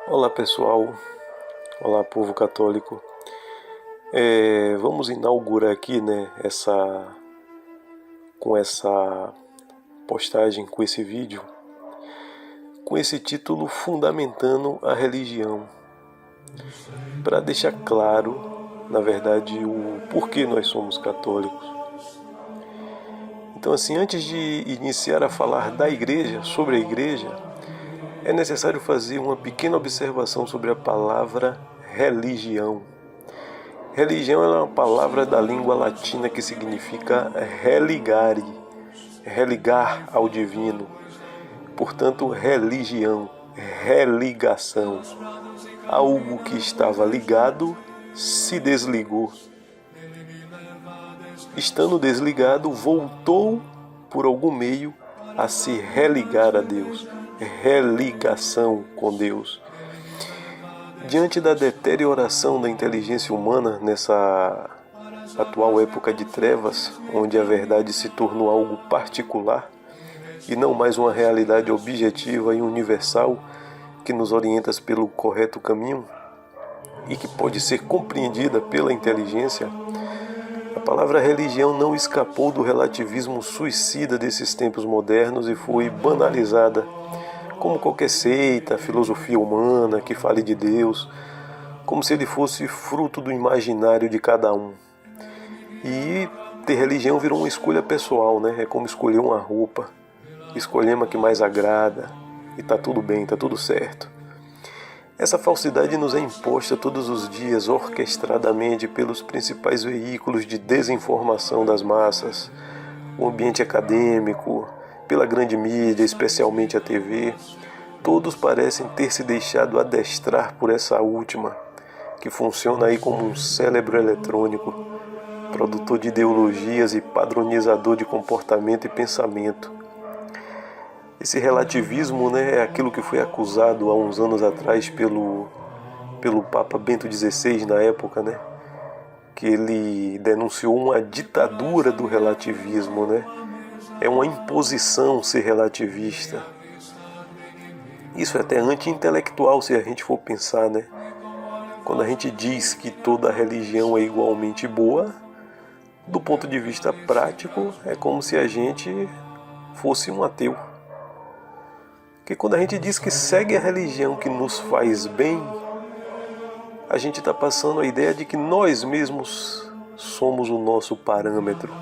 Olá pessoal, olá povo católico. Vamos inaugurar aqui, né, com essa postagem, com esse vídeo, com esse título Fundamentando a Religião, para deixar claro, na verdade, o porquê nós somos católicos. Então, assim, antes de iniciar a falar da igreja, sobre a igreja, é necessário fazer uma pequena observação sobre a palavra religião. Religião é uma palavra da língua latina que significa religare, religar ao divino. Portanto, religião, religação. Algo que estava ligado se desligou. Estando desligado, voltou por algum meio a se religar a Deus. Religação com Deus. Diante da deterioração da inteligência humana nessa atual época de trevas, onde a verdade se tornou algo particular e não mais uma realidade objetiva e universal que nos orienta pelo correto caminho e que pode ser compreendida pela inteligência, a palavra religião não escapou do relativismo suicida desses tempos modernos e foi banalizada como qualquer seita, filosofia humana que fale de Deus, como se ele fosse fruto do imaginário de cada um. E ter religião virou uma escolha pessoal, né? É como escolher uma roupa, escolher uma que mais agrada, e tá tudo bem, tá tudo certo. Essa falsidade nos é imposta todos os dias, orquestradamente, pelos principais veículos de desinformação das massas, o ambiente acadêmico, pela grande mídia, especialmente a TV. Todos parecem ter se deixado adestrar por essa última, que funciona aí como um cérebro eletrônico, produtor de ideologias e padronizador de comportamento e pensamento. Esse relativismo, né, é aquilo que foi acusado há uns anos atrás pelo Papa Bento XVI na época, né, que ele denunciou uma ditadura do relativismo, né? É uma imposição ser relativista. Isso é até anti-intelectual se a gente for pensar, né? Quando a gente diz que toda religião é igualmente boa, do ponto de vista prático, é como se a gente fosse um ateu. Porque quando a gente diz que segue a religião que nos faz bem, a gente está passando a ideia de que nós mesmos somos o nosso parâmetro.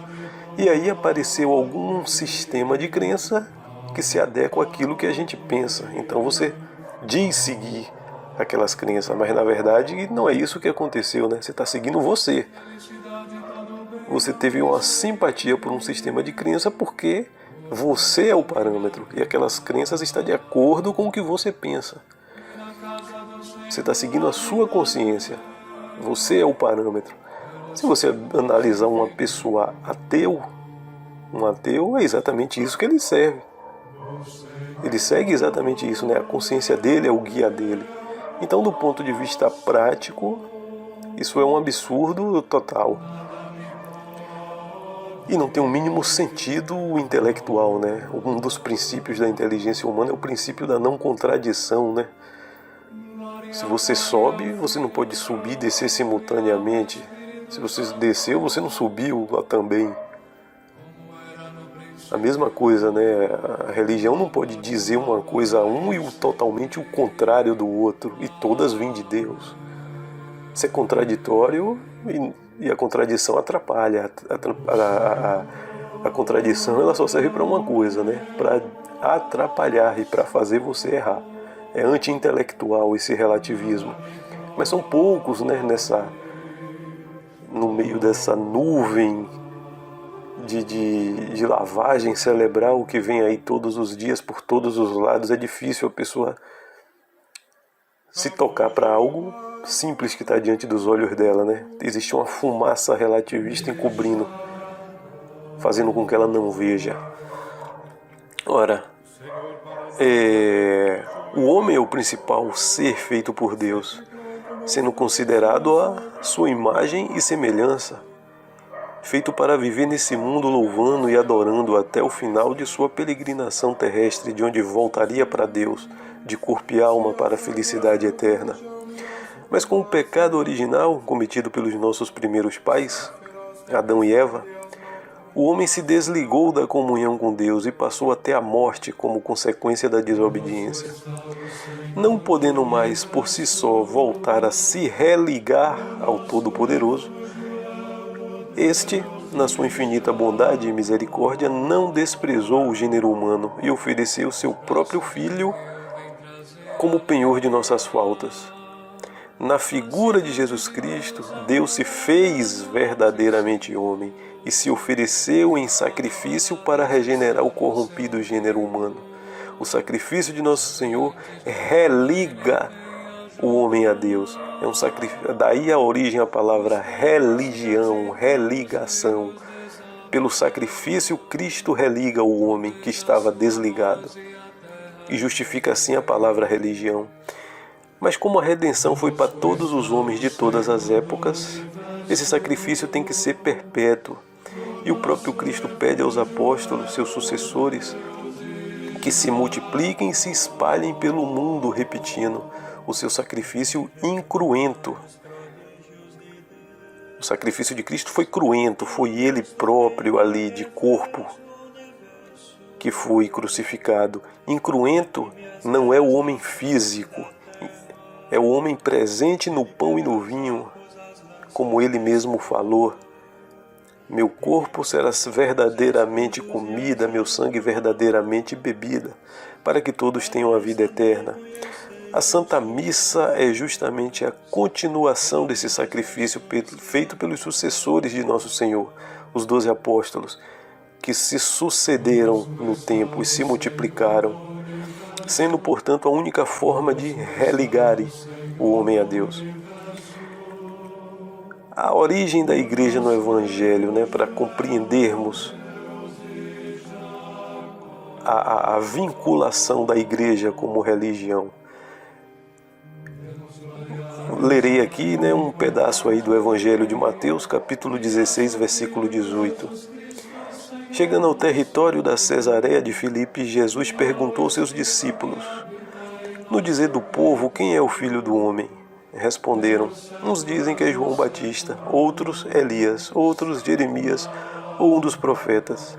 E aí apareceu algum sistema de crença que se adequa àquilo que a gente pensa. Então você diz seguir aquelas crenças, mas na verdade não é isso que aconteceu, né? Você está seguindo você. Você teve uma simpatia por um sistema de crença porque você é o parâmetro e aquelas crenças estão de acordo com o que você pensa. Você está seguindo a sua consciência. Você é o parâmetro. Se você analisar uma pessoa ateu, um ateu é exatamente isso que ele serve. Ele segue exatamente isso, né? A consciência dele é o guia dele. Então, do ponto de vista prático, isso é um absurdo total. E não tem o mínimo sentido intelectual, né? Um dos princípios da inteligência humana é o princípio da não contradição, né? Se você sobe, você não pode subir e descer simultaneamente. Se você desceu, você não subiu lá também. A mesma coisa, né? A religião não pode dizer uma coisa a um e totalmente o contrário do outro. E todas vêm de Deus. Isso é contraditório e a contradição atrapalha. A contradição ela só serve para uma coisa, né? Para atrapalhar e para fazer você errar. É anti-intelectual esse relativismo. Mas são poucos, né? No meio dessa nuvem de lavagem cerebral que vem aí todos os dias, por todos os lados. É difícil a pessoa se tocar para algo simples que está diante dos olhos dela, né? Existe uma fumaça relativista encobrindo, fazendo com que ela não veja. Ora, o homem é o principal ser feito por Deus, sendo considerado a sua imagem e semelhança. feito para viver nesse mundo louvando e adorando até o final de sua peregrinação terrestre, de onde voltaria para Deus, de corpo e alma para a felicidade eterna. Mas com o pecado original cometido pelos nossos primeiros pais, Adão e Eva, o homem se desligou da comunhão com Deus e passou até a morte como consequência da desobediência. Não podendo mais por si só voltar a se religar ao Todo-Poderoso, este, na sua infinita bondade e misericórdia, não desprezou o gênero humano e ofereceu seu próprio Filho como penhor de nossas faltas. Na figura de Jesus Cristo, Deus se fez verdadeiramente homem e se ofereceu em sacrifício para regenerar o corrompido gênero humano. O sacrifício de nosso Senhor religa o homem a Deus. É um sacrifício, daí a origem à palavra religião, religação. Pelo sacrifício, Cristo religa o homem que estava desligado e justifica assim a palavra religião. Mas como a redenção foi para todos os homens de todas as épocas, esse sacrifício tem que ser perpétuo. E o próprio Cristo pede aos apóstolos, seus sucessores, que se multipliquem e se espalhem pelo mundo, repetindo o seu sacrifício incruento. O sacrifício de Cristo foi cruento, foi Ele próprio ali de corpo que foi crucificado. Incruento não é o homem físico, é o homem presente no pão e no vinho, como Ele mesmo falou. Meu corpo será verdadeiramente comida, meu sangue verdadeiramente bebida, para que todos tenham a vida eterna. A Santa Missa é justamente a continuação desse sacrifício feito pelos sucessores de Nosso Senhor, os 12 apóstolos, que se sucederam no tempo e se multiplicaram, sendo, portanto, a única forma de religar o homem a Deus. A origem da igreja no Evangelho, para compreendermos a vinculação da igreja como religião. Lerei aqui um pedaço aí do Evangelho de Mateus, capítulo 16, versículo 18. Chegando ao território da Cesareia de Filipe, Jesus perguntou aos seus discípulos: no dizer do povo, quem é o Filho do Homem? Responderam: uns dizem que é João Batista, outros Elias, outros Jeremias ou um dos profetas.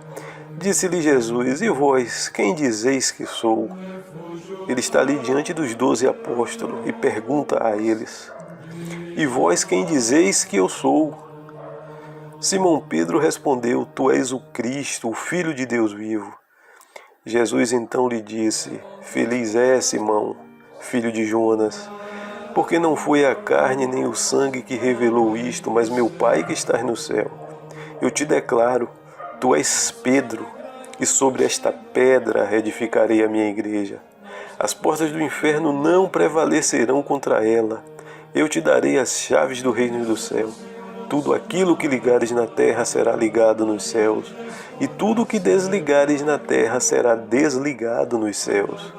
Disse-lhe Jesus: e vós, quem dizeis que sou? Ele está ali diante dos 12 apóstolos e pergunta a eles: e vós, quem dizeis que eu sou? Simão Pedro respondeu: tu és o Cristo, o Filho de Deus vivo. Jesus então lhe disse: feliz é Simão, filho de Jonas, porque não foi a carne nem o sangue que revelou isto, mas meu Pai que está no céu. Eu te declaro, tu és Pedro, e sobre esta pedra edificarei a minha igreja. As portas do inferno não prevalecerão contra ela. Eu te darei as chaves do reino do céu. Tudo aquilo que ligares na terra será ligado nos céus, e tudo que desligares na terra será desligado nos céus.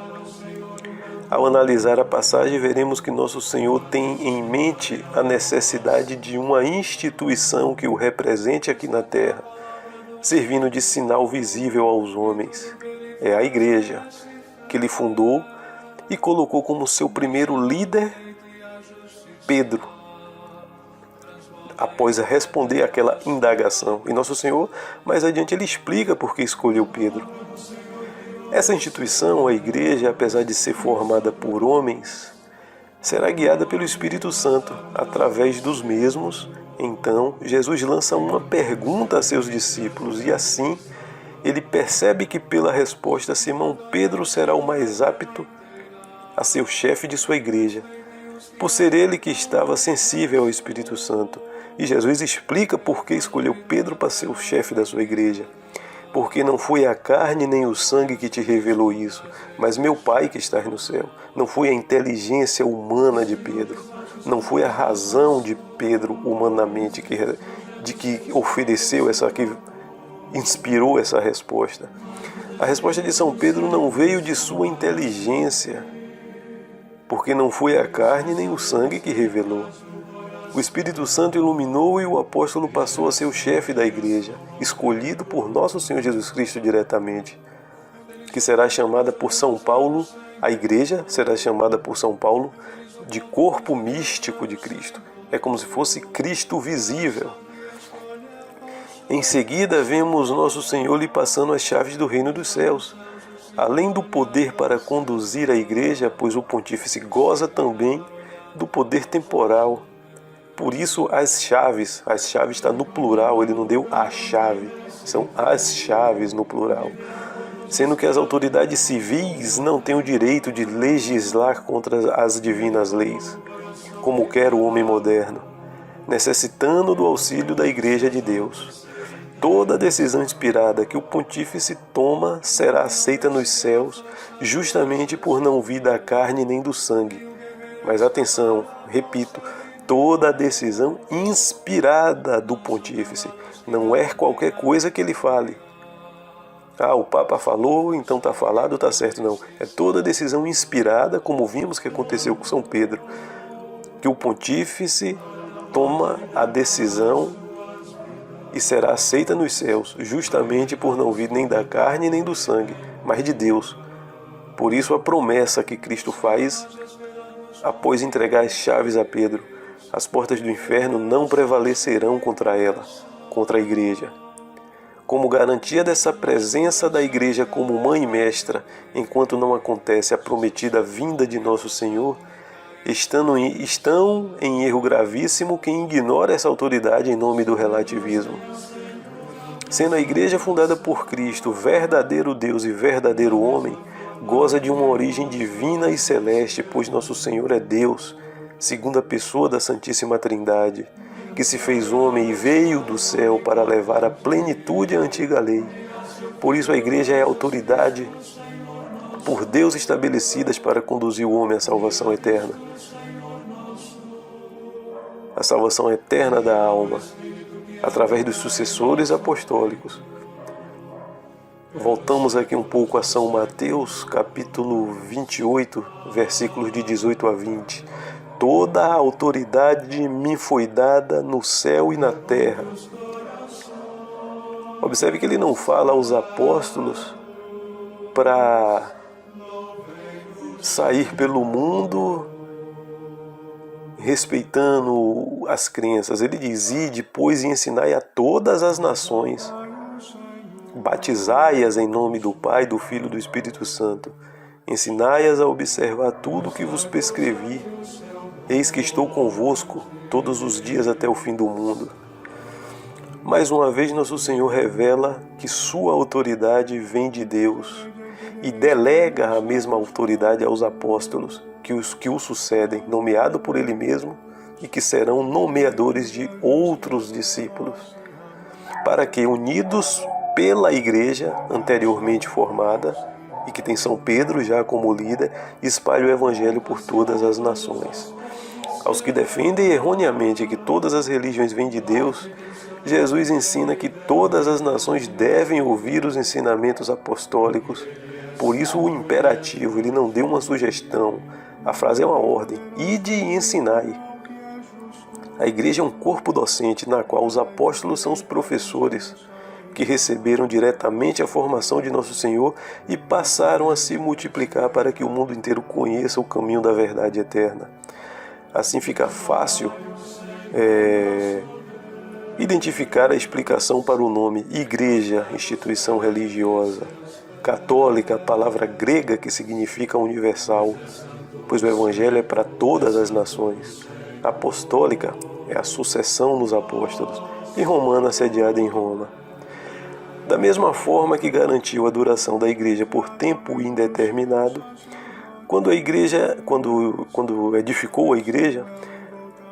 Ao analisar a passagem, veremos que Nosso Senhor tem em mente a necessidade de uma instituição que o represente aqui na terra, servindo de sinal visível aos homens. É a igreja, que ele fundou e colocou como seu primeiro líder Pedro, após responder aquela indagação. E Nosso Senhor, mais adiante, ele explica por que escolheu Pedro. Essa instituição, a igreja, apesar de ser formada por homens, será guiada pelo Espírito Santo. Através dos mesmos, então, Jesus lança uma pergunta a seus discípulos e assim ele percebe que pela resposta Simão Pedro será o mais apto a ser o chefe de sua igreja, por ser ele que estava sensível ao Espírito Santo. E Jesus explica por que escolheu Pedro para ser o chefe da sua igreja. Porque não foi a carne nem o sangue que te revelou isso, mas meu Pai que está no céu. Não foi a inteligência humana de Pedro, não foi a razão de Pedro humanamente que ofereceu que inspirou essa resposta. A resposta de São Pedro não veio de sua inteligência, porque não foi a carne nem o sangue que revelou, O Espírito Santo iluminou e o apóstolo passou a ser o chefe da igreja, escolhido por nosso Senhor Jesus Cristo diretamente, que será chamada por São Paulo, a igreja será chamada por São Paulo de corpo místico de Cristo. É como se fosse Cristo visível. Em seguida, vemos nosso Senhor lhe passando as chaves do reino dos céus, além do poder para conduzir a igreja, pois o pontífice goza também do poder temporal. Por isso as chaves está no plural, ele não deu a chave, são as chaves no plural. Sendo que as autoridades civis não têm o direito de legislar contra as divinas leis, como quer o homem moderno, necessitando do auxílio da Igreja de Deus. Toda decisão inspirada que o pontífice toma será aceita nos céus, justamente por não vir da carne nem do sangue. Mas atenção, repito, toda decisão inspirada do pontífice, não é qualquer coisa que ele fale. O Papa falou, então está falado, está certo. Não, é toda decisão inspirada, como vimos que aconteceu com São Pedro, que o pontífice toma a decisão e será aceita nos céus, justamente por não vir nem da carne nem do sangue, mas de Deus. Por isso a promessa que Cristo faz após entregar as chaves a Pedro: as portas do inferno não prevalecerão contra ela, contra a igreja. Como garantia dessa presença da igreja como mãe e mestra, enquanto não acontece a prometida vinda de nosso Senhor, estão em erro gravíssimo quem ignora essa autoridade em nome do relativismo. Sendo a igreja fundada por Cristo, verdadeiro Deus e verdadeiro homem, goza de uma origem divina e celeste, pois nosso Senhor é Deus, segunda pessoa da Santíssima Trindade, que se fez homem e veio do céu para levar à plenitude a antiga lei. Por isso a igreja é a autoridade por Deus estabelecidas para conduzir o homem à salvação eterna. A salvação eterna da alma, através dos sucessores apostólicos. Voltamos aqui um pouco a São Mateus, capítulo 28, versículos de 18 a 20. Toda a autoridade me foi dada no céu e na terra. Observe que ele não fala aos apóstolos para sair pelo mundo respeitando as crenças. Ele diz: ide, pois, e ensinai a todas as nações. Batizai-as em nome do Pai, do Filho e do Espírito Santo. Ensinai-as a observar tudo o que vos prescrevi. Eis que estou convosco todos os dias até o fim do mundo. Mais uma vez, nosso Senhor revela que sua autoridade vem de Deus e delega a mesma autoridade aos apóstolos que o sucedem, nomeado por Ele mesmo, e que serão nomeadores de outros discípulos, para que, unidos pela igreja anteriormente formada, e que tem São Pedro já como líder, espalhe o Evangelho por todas as nações. Aos que defendem erroneamente que todas as religiões vêm de Deus, Jesus ensina que todas as nações devem ouvir os ensinamentos apostólicos. Por isso o imperativo, ele não deu uma sugestão, a frase é uma ordem: ide e ensinai. A igreja é um corpo docente na qual os apóstolos são os professores, que receberam diretamente a formação de nosso Senhor e passaram a se multiplicar para que o mundo inteiro conheça o caminho da verdade eterna. Assim fica fácil identificar a explicação para o nome igreja, instituição religiosa. Católica, a palavra grega que significa universal, pois o Evangelho é para todas as nações. Apostólica é a sucessão nos apóstolos. E romana, sediada em Roma. Da mesma forma que garantiu a duração da igreja por tempo indeterminado, quando edificou a igreja,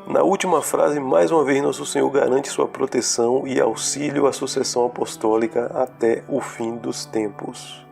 na última frase, mais uma vez, nosso Senhor garante sua proteção e auxílio à sucessão apostólica até o fim dos tempos.